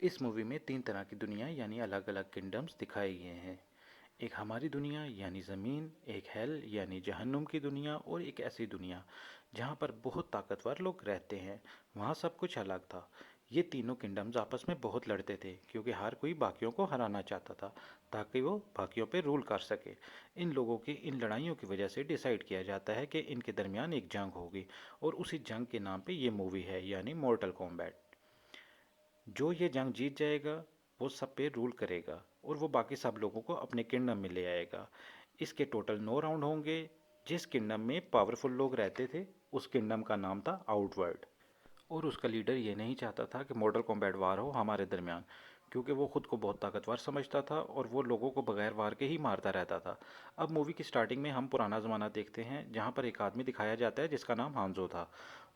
इस मूवी में 3 तरह की दुनिया यानी अलग-अलग किंगडम्स दिखाए गए हैं। एक हमारी दुनिया यानी ज़मीन, एक हेल यानी जहन्नुम की दुनिया और एक ऐसी दुनिया जहाँ पर बहुत ताकतवर लोग रहते हैं। वहाँ सब कुछ अलग था। ये तीनों किंगडम्स आपस में बहुत लड़ते थे क्योंकि हर कोई बाकियों को हराना चाहता था ताकि वो बाकियों पे रूल कर सके। इन लोगों की इन लड़ाइयों की वजह से डिसाइड किया जाता है कि इनके दरमियान एक जंग होगी और उसी जंग के नाम पे ये मूवी है यानी मॉर्टल कॉम्बैट। जो ये जंग जीत जाएगा वो सब पे रूल करेगा और वो बाकी सब लोगों को अपने किंगडम में ले आएगा। इसके टोटल 9 राउंड होंगे। जिस किंगडम में पावरफुल लोग रहते थे उस किंगडम का नाम था आउटवर्ल्ड और उसका लीडर ये नहीं चाहता था कि मॉडल कॉम्बैट वार हो हमारे दरमियान, क्योंकि वो खुद को बहुत ताकतवर समझता था और वो लोगों को बगैर वार के ही मारता रहता था। अब मूवी की स्टार्टिंग में हम पुराना ज़माना देखते हैं जहाँ पर एक आदमी दिखाया जाता है जिसका नाम हांजो था।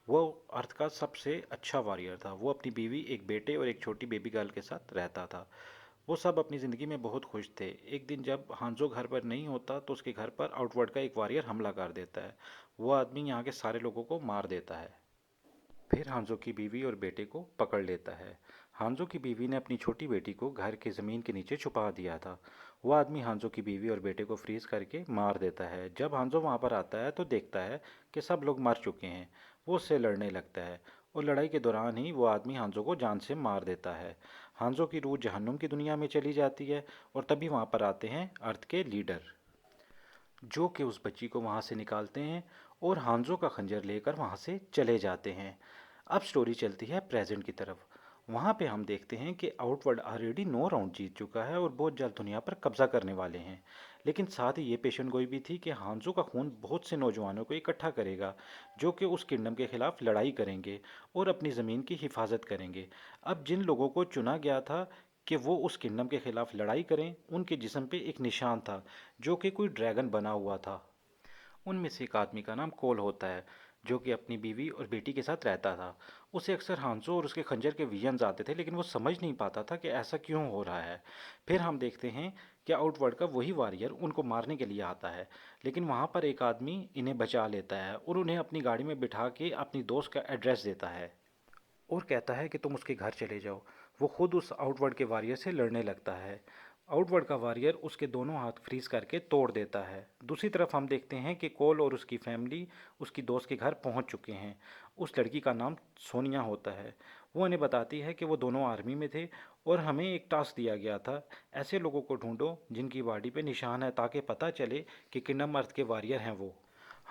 वो अर्थ का सबसे अच्छा वॉरियर था। वो अपनी बीवी, एक बेटे और एक छोटी बेबी गर्ल के साथ रहता था। वो सब अपनी ज़िंदगी में बहुत खुश थे। एक दिन जब हांजो घर पर नहीं होता तो उसके घर पर आउटवर्ड का एक वॉरियर हमला कर देता है। वो आदमी यहाँ के सारे लोगों को मार देता है। फिर हांजो की बीवी और बेटे को पकड़ लेता है। हांजो की बीवी ने अपनी छोटी बेटी को घर की ज़मीन के नीचे छुपा दिया था। वो आदमी हांजो की बीवी और बेटे को फ्रीज करके मार देता है। जब हांजो वहाँ पर आता है तो देखता है कि सब लोग मर चुके हैं। वो उससे लड़ने लगता है और लड़ाई के दौरान ही वो आदमी हांजो को जान से मार देता है। हांजो की रूह जहन्नुम की दुनिया में चली जाती है और तभी वहाँ पर आते हैं अर्थ के लीडर, जो कि उस बच्ची को वहाँ से निकालते हैं और हांजो का खंजर लेकर वहाँ से चले जाते हैं। अब स्टोरी चलती है प्रेजेंट की तरफ। वहाँ पे हम देखते हैं कि आउटवर्ल्ड ऑलरेडी 9 राउंड जीत चुका है और बहुत जल्द दुनिया पर कब्जा करने वाले हैं। लेकिन साथ ही ये पेशन गोई भी थी कि हांजो का खून बहुत से नौजवानों को इकट्ठा करेगा जो कि उस किंगडम के खिलाफ लड़ाई करेंगे और अपनी ज़मीन की हिफाजत करेंगे। अब जिन लोगों को चुना गया था कि वो उस किंगडम के खिलाफ लड़ाई करें, उनके जिस्म पे एक निशान था जो कि कोई ड्रैगन बना हुआ था। उनमें से एक आदमी का नाम कोल होता है जो कि अपनी बीवी और बेटी के साथ रहता था। उसे अक्सर हांसो और उसके खंजर के विजन्स आते थे लेकिन वो समझ नहीं पाता था कि ऐसा क्यों हो रहा है। फिर हम देखते हैं कि आउटवर्ल्ड का वही वॉरियर उनको मारने के लिए आता है, लेकिन वहाँ पर एक आदमी इन्हें बचा लेता है और उन्हें अपनी गाड़ी में बिठा के अपनी दोस्त का एड्रेस देता है और कहता है कि तुम उसके घर चले जाओ। वो खुद उस आउटवर्ड के वॉरियर से लड़ने लगता है। आउटवर्ड का वॉरियर उसके दोनों हाथ फ्रीज करके तोड़ देता है। दूसरी तरफ हम देखते हैं कि कोल और उसकी फैमिली उसकी दोस्त के घर पहुंच चुके हैं। उस लड़की का नाम सोनिया होता है। वो उन्हें बताती है कि वो दोनों आर्मी में थे और हमें एक टास्क दिया गया था, ऐसे लोगों को ढूंढो जिनकी बॉडी पे निशान है ताकि पता चले कि किंगडम अर्थ के वॉरियर हैं वो।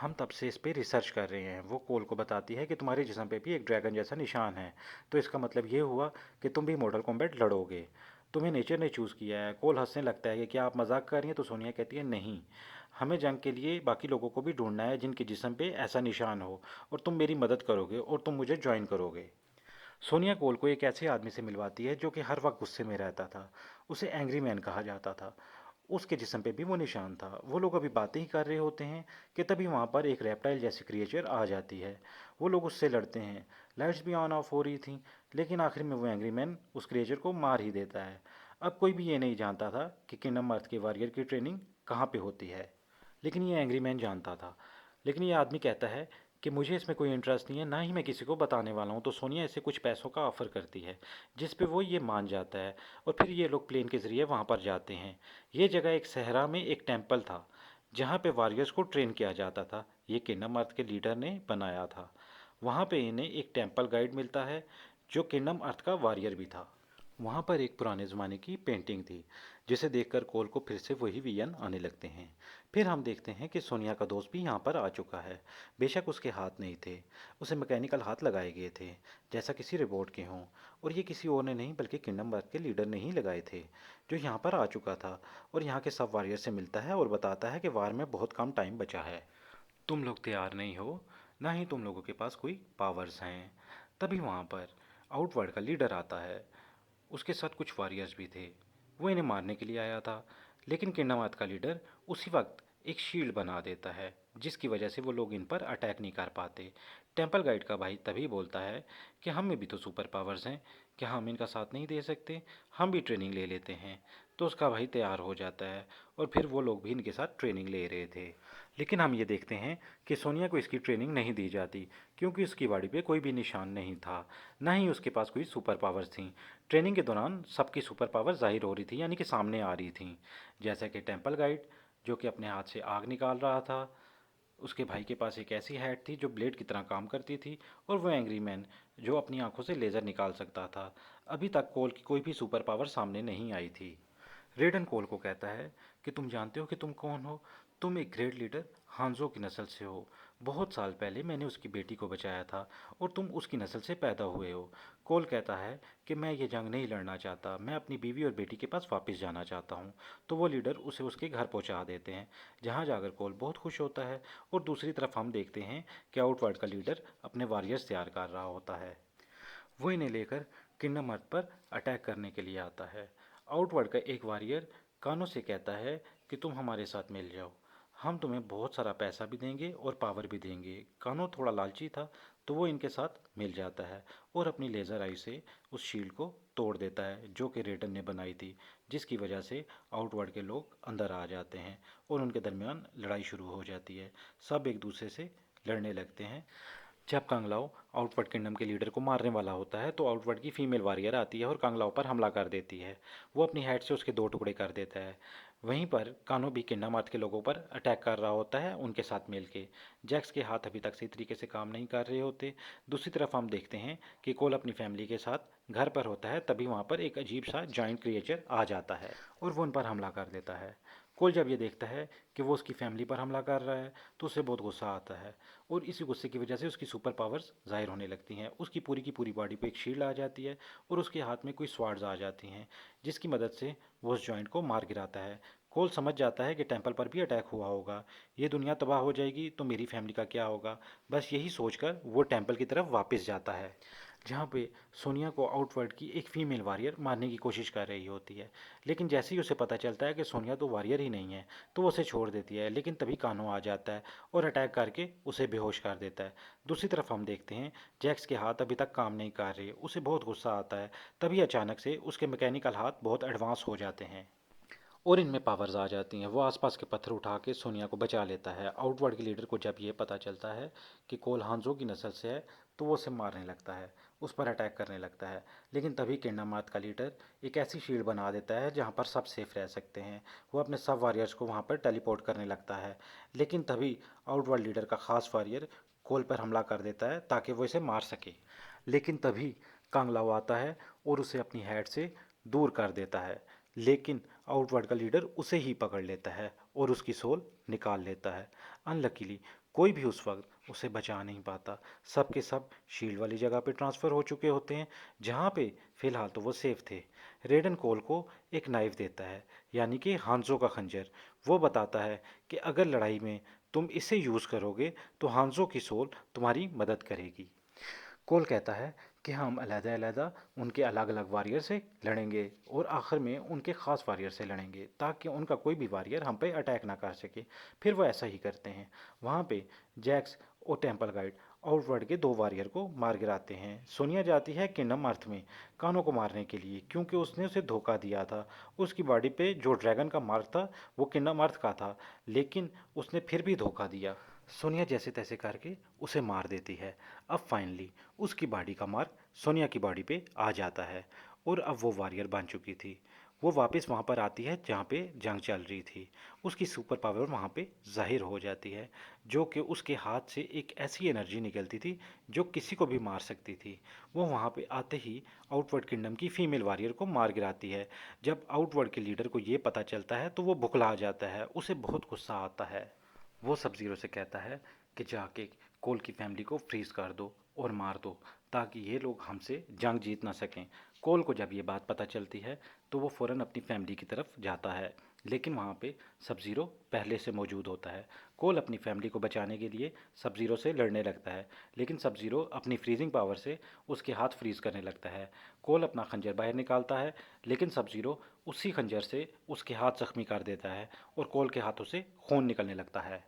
हम तब से इस पे रिसर्च कर रहे हैं। वो कोल को बताती है कि तुम्हारे जिस्म पे भी एक ड्रैगन जैसा निशान है, तो इसका मतलब ये हुआ कि तुम भी मॉडल कॉम्बैट लड़ोगे। तुम्हें नेचर ने चूज़ किया है। कोल हंसने लगता है कि क्या आप मजाक कर रही हैं, तो सोनिया कहती है नहीं, हमें जंग के लिए बाकी लोगों को भी ढूंढना है जिनके जिस्म पे ऐसा निशान हो और तुम मेरी मदद करोगे और तुम मुझे ज्वाइन करोगे। सोनिया कोल को एक ऐसे आदमी से मिलवाती है जो कि हर वक्त गुस्से में रहता था। उसे एंग्री मैन कहा जाता था। उसके जिस्म पे भी वो निशान था। वो लोग अभी बातें ही कर रहे होते हैं कि तभी वहाँ पर एक रेप्टाइल जैसी क्रिएचर आ जाती है। वो लोग उससे लड़ते हैं। लाइट्स भी ऑन ऑफ हो रही थी, लेकिन आखिर में वो एंग्री मैन उस क्रिएचर को मार ही देता है। अब कोई भी ये नहीं जानता था कि किंगडम अर्थ के वॉरियर की ट्रेनिंग कहाँ पे होती है, लेकिन ये एंग्री मैन जानता था। लेकिन ये आदमी कहता है कि मुझे इसमें कोई इंटरेस्ट नहीं है, ना ही मैं किसी को बताने वाला हूँ। तो सोनिया इसे कुछ पैसों का ऑफ़र करती है जिस पे वो ये मान जाता है और फिर ये लोग प्लेन के ज़रिए वहाँ पर जाते हैं। ये जगह एक सहरा में एक टेम्पल था जहाँ पे वॉरियर्स को ट्रेन किया जाता था। ये किंगडम अर्थ के लीडर ने बनाया था। वहाँ पे इन्हें एक टेम्पल गाइड मिलता है जो किंगडम अर्थ का वॉरियर भी था। वहाँ पर एक पुराने ज़माने की पेंटिंग थी जिसे देखकर कोल को फिर से वही वियन आने लगते हैं। फिर हम देखते हैं कि सोनिया का दोस्त भी यहाँ पर आ चुका है। बेशक उसके हाथ नहीं थे, उसे मैकेनिकल हाथ लगाए गए थे जैसा किसी रोबोट के हों, और ये किसी और ने नहीं बल्कि किंगडम अर्थ के लीडर ने ही लगाए थे जो यहाँ पर आ चुका था और यहाँ के सब वॉरियर से मिलता है और बताता है कि वार में बहुत कम टाइम बचा है, तुम लोग तैयार नहीं हो, ना ही तुम लोगों के पास कोई पावर्स हैं। तभी वहाँ पर आउटवर्ड का लीडर आता है। उसके साथ कुछ वॉरियर्स भी थे। वो इन्हें मारने के लिए आया था, लेकिन किंडमात का लीडर उसी वक्त एक शील्ड बना देता है जिसकी वजह से वो लोग इन पर अटैक नहीं कर पाते। टेंपल गाइड का भाई तभी बोलता है कि हम में भी तो सुपर पावर्स हैं, क्या हम इनका साथ नहीं दे सकते, हम भी ट्रेनिंग ले लेते हैं। तो उसका भाई तैयार हो जाता है और फिर वो लोग भी इनके साथ ट्रेनिंग ले रहे थे। लेकिन हम ये देखते हैं कि सोनिया को इसकी ट्रेनिंग नहीं दी जाती, क्योंकि उसकी बॉडी पे कोई भी निशान नहीं था, ना ही उसके पास कोई सुपर पावर्स थी। ट्रेनिंग के दौरान सबकी सुपर पावर जाहिर हो रही थी, यानी कि सामने आ रही थी। जैसा कि टेम्पल गाइड, जो कि अपने हाथ से आग निकाल रहा था, उसके भाई के पास एक ऐसी हैट थी जो ब्लेड की तरह काम करती थी, और वो एंग्री मैन, जो अपनी आंखों से लेज़र निकाल सकता था। अभी तक कोल की कोई भी सुपर पावर सामने नहीं आई थी। रेडन कोल को कहता है कि तुम जानते हो कि तुम कौन हो? तुम एक ग्रेट लीडर हांजो की नस्ल से हो। बहुत साल पहले मैंने उसकी बेटी को बचाया था और तुम उसकी नस्ल से पैदा हुए हो। कोल कहता है कि मैं ये जंग नहीं लड़ना चाहता, मैं अपनी बीवी और बेटी के पास वापस जाना चाहता हूँ। तो वो लीडर उसे उसके घर पहुँचा देते हैं, जहाँ जाकर कोल बहुत खुश होता है। और दूसरी तरफ हम देखते हैं कि आउटवर्ल्ड का लीडर अपने वॉरियर्स तैयार कर रहा होता है। वो इन्हें लेकर किंगडम अर्थ पर अटैक करने के लिए आता है। आउटवर्ड का एक वॉरियर कानो से कहता है कि तुम हमारे साथ मिल जाओ, हम तुम्हें बहुत सारा पैसा भी देंगे और पावर भी देंगे। कानो थोड़ा लालची था, तो वो इनके साथ मिल जाता है और अपनी लेज़र आई से उस शील्ड को तोड़ देता है जो कि रेडन ने बनाई थी, जिसकी वजह से आउटवर्ड के लोग अंदर आ जाते हैं और उनके दरमियान लड़ाई शुरू हो जाती है। सब एक दूसरे से लड़ने लगते हैं। जब कांगलाओ आउटवर्ड किंगडम के लीडर को मारने वाला होता है, तो आउटवर्ड की फीमेल वॉरियर आती है और कांगलाओ पर हमला कर देती है। वो अपनी हेड से उसके दो टुकड़े कर देता है। वहीं पर कानो भी किंगडम अर्थ के लोगों पर अटैक कर रहा होता है उनके साथ मिलके। जैक्स के हाथ अभी तक सही तरीके से काम नहीं कर रहे होते। दूसरी तरफ हम देखते हैं कि कोल अपनी फैमिली के साथ घर पर होता है, तभी वहाँ पर एक अजीब सा जॉइंट क्रिएचर आ जाता है और वो उन पर हमला कर देता है। कोल जब ये देखता है कि वो उसकी फैमिली पर हमला कर रहा है, तो उसे बहुत गुस्सा आता है और इसी गुस्से की वजह से उसकी सुपर पावर्स ज़ाहिर होने लगती हैं। उसकी पूरी की पूरी बॉडी पे एक शील्ड आ जाती है और उसके हाथ में कोई स्वार्ड्स आ जाती हैं, जिसकी मदद से वो उस जॉइंट को मार गिराता है। कोल समझ जाता है कि टेंपल पर भी अटैक हुआ होगा, ये दुनिया तबाह हो जाएगी तो मेरी फैमिली का क्या होगा। बस यही सोचकर वो टेंपल की तरफ वापस जाता है, जहाँ पे सोनिया को आउटवर्ड की एक फीमेल वॉरियर मारने की कोशिश कर रही होती है। लेकिन जैसे ही उसे पता चलता है कि सोनिया तो वॉरियर ही नहीं है, तो वो उसे छोड़ देती है। लेकिन तभी कानो आ जाता है और अटैक करके उसे बेहोश कर देता है। दूसरी तरफ हम देखते हैं जैक्स के हाथ अभी तक काम नहीं कर रहे, उसे बहुत गुस्सा आता है। तभी अचानक से उसके मैकेनिकल हाथ बहुत एडवांस हो जाते हैं और इनमें पावर्स आ जाती हैं। वो आसपास के पत्थर उठा के सोनिया को बचा लेता है। आउटवर्ड के लीडर को जब ये पता चलता है कि कोल हांजो की नस्ल से है, तो वो उसे मारने लगता है, उस पर अटैक करने लगता है। लेकिन तभी किंगडम का लीडर एक ऐसी शील्ड बना देता है जहाँ पर सब सेफ रह सकते हैं। वो अपने सब वॉरियर्स को वहाँ पर टेलीपोर्ट करने लगता है। लेकिन तभी आउटवर्ड लीडर का खास वॉरियर कोल पर हमला कर देता है ताकि वो इसे मार सके। लेकिन तभी कांगलाओ आता है और उसे अपनी हेड से दूर कर देता है। लेकिन आउटवर्ड का लीडर उसे ही पकड़ लेता है और उसकी सोल निकाल लेता है। अनलकीली कोई भी उस वक्त उसे बचा नहीं पाता। सब के सब शील्ड वाली जगह पे ट्रांसफ़र हो चुके होते हैं, जहाँ पे फ़िलहाल तो वो सेफ थे। रेडन कोल को एक नाइफ देता है, यानी कि हांजो का खंजर। वो बताता है कि अगर लड़ाई में तुम इसे यूज़ करोगे तो हांजो की सोल तुम्हारी मदद करेगी। कोल कहता है कि हम अलग-अलग उनके अलग-अलग वॉरियर से लड़ेंगे और आखिर में उनके ख़ास वॉरियर से लड़ेंगे, ताकि उनका कोई भी वॉरियर हम पे अटैक ना कर सके। फिर वो ऐसा ही करते हैं। वहाँ पे जैक्स और टेंपल गाइड आउटवर्ड के दो वॉरियर को मार गिराते हैं। सोनिया जाती है किंगडम अर्थ में कानो को मारने के लिए, क्योंकि उसने उसे धोखा दिया था। उसकी बॉडी पे जो ड्रैगन का मार्क था वो किंगडम अर्थ का था, लेकिन उसने फिर भी धोखा दिया। सोनिया जैसे तैसे करके उसे मार देती है। अब फाइनली उसकी बॉडी का मार्क सोनिया की बॉडी पे आ जाता है और अब वो वॉरियर बन चुकी थी। वो वापस वहाँ पर आती है जहाँ पे जंग चल रही थी। उसकी सुपर पावर वहाँ पे ज़ाहिर हो जाती है, जो कि उसके हाथ से एक ऐसी एनर्जी निकलती थी जो किसी को भी मार सकती थी। वो वहाँ पे आते ही आउटवर्ड किंगडम की फीमेल वॉरियर को मार गिराती है। जब आउटवर्ड के लीडर को ये पता चलता है तो वो बुखला जाता है, उसे बहुत गुस्सा आता है। वो सब ज़ीरो से कहता है कि जाके कोल की फैमिली को फ्रीज कर दो और मार दो, ताकि ये लोग हमसे जंग जीत ना सकें। कोल को जब ये बात पता चलती है तो वो फ़ौरन अपनी फैमिली की तरफ जाता है, लेकिन वहाँ पे सब ज़ीरो पहले से मौजूद होता है। कोल अपनी फैमिली को बचाने के लिए सब ज़ीरो से लड़ने लगता है, लेकिन सब ज़ीरो अपनी फ्रीजिंग पावर से उसके हाथ फ्रीज करने लगता है। कोल अपना खंजर बाहर निकालता है, लेकिन सब ज़ीरो उसी खंजर से उसके हाथ जख्मी कर देता है और कोल के हाथों से खून निकलने लगता है।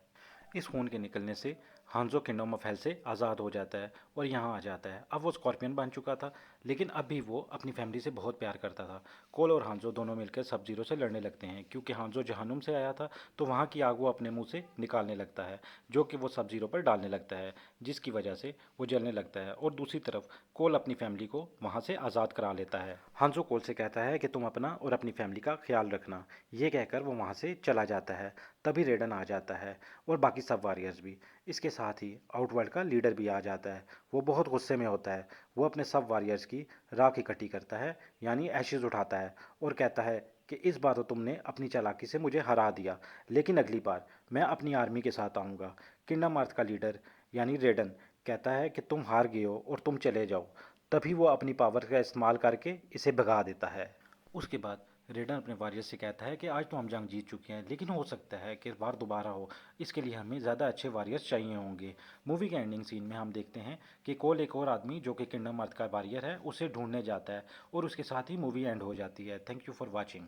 इस खून के निकलने से हांजो किंगडम ऑफ हेल से आज़ाद हो जाता है और यहाँ आ जाता है। अब वो स्कॉर्पियन बन चुका था, लेकिन अब भी वो अपनी फैमिली से बहुत प्यार करता था। कोल और हांजो दोनों मिलकर सब ज़ीरो से लड़ने लगते हैं क्योंकि हांजो जहन्नुम से आया था तो वहाँ की आग वो अपने मुंह से निकालने लगता है, जो कि वो सब ज़ीरो पर डालने लगता है, जिसकी वजह से वो जलने लगता है। और दूसरी तरफ कोल अपनी फैमिली को वहाँ से आज़ाद करा लेता है। हांजो कोल से कहता है कि तुम अपना और अपनी फैमिली का ख्याल रखना। ये कहकर वो वहाँ से चला जाता है। तभी रेडन आ जाता है और बाकी सब वॉरियर्स भी। इसके साथ ही आउटवर्ल्ड का लीडर भी आ जाता है। वो बहुत गुस्से में होता है। वो अपने सब वॉरियर्स की राख इकट्ठी करता है, यानी एशेज उठाता है, और कहता है कि इस बार तो तुमने अपनी चालाकी से मुझे हरा दिया, लेकिन अगली बार मैं अपनी आर्मी के साथ आऊँगा। किंगडम अर्थ का लीडर यानी रेडन कहता है कि तुम हार गए हो और तुम चले जाओ। तभी वो अपनी पावर का इस्तेमाल करके इसे भगा देता है। उसके बाद रेडन अपने वॉरियर्स से कहता है कि आज तो हम जंग जीत चुके हैं, लेकिन हो सकता है कि वार दोबारा हो। इसके लिए हमें ज़्यादा अच्छे वॉरियर्स चाहिए होंगे। मूवी के एंडिंग सीन में हम देखते हैं कि कोल एक और आदमी जो कि किंगडम अर्थ का वॉरियर है उसे ढूंढने जाता है, और उसके साथ ही मूवी एंड हो जाती है। Thank you for watching.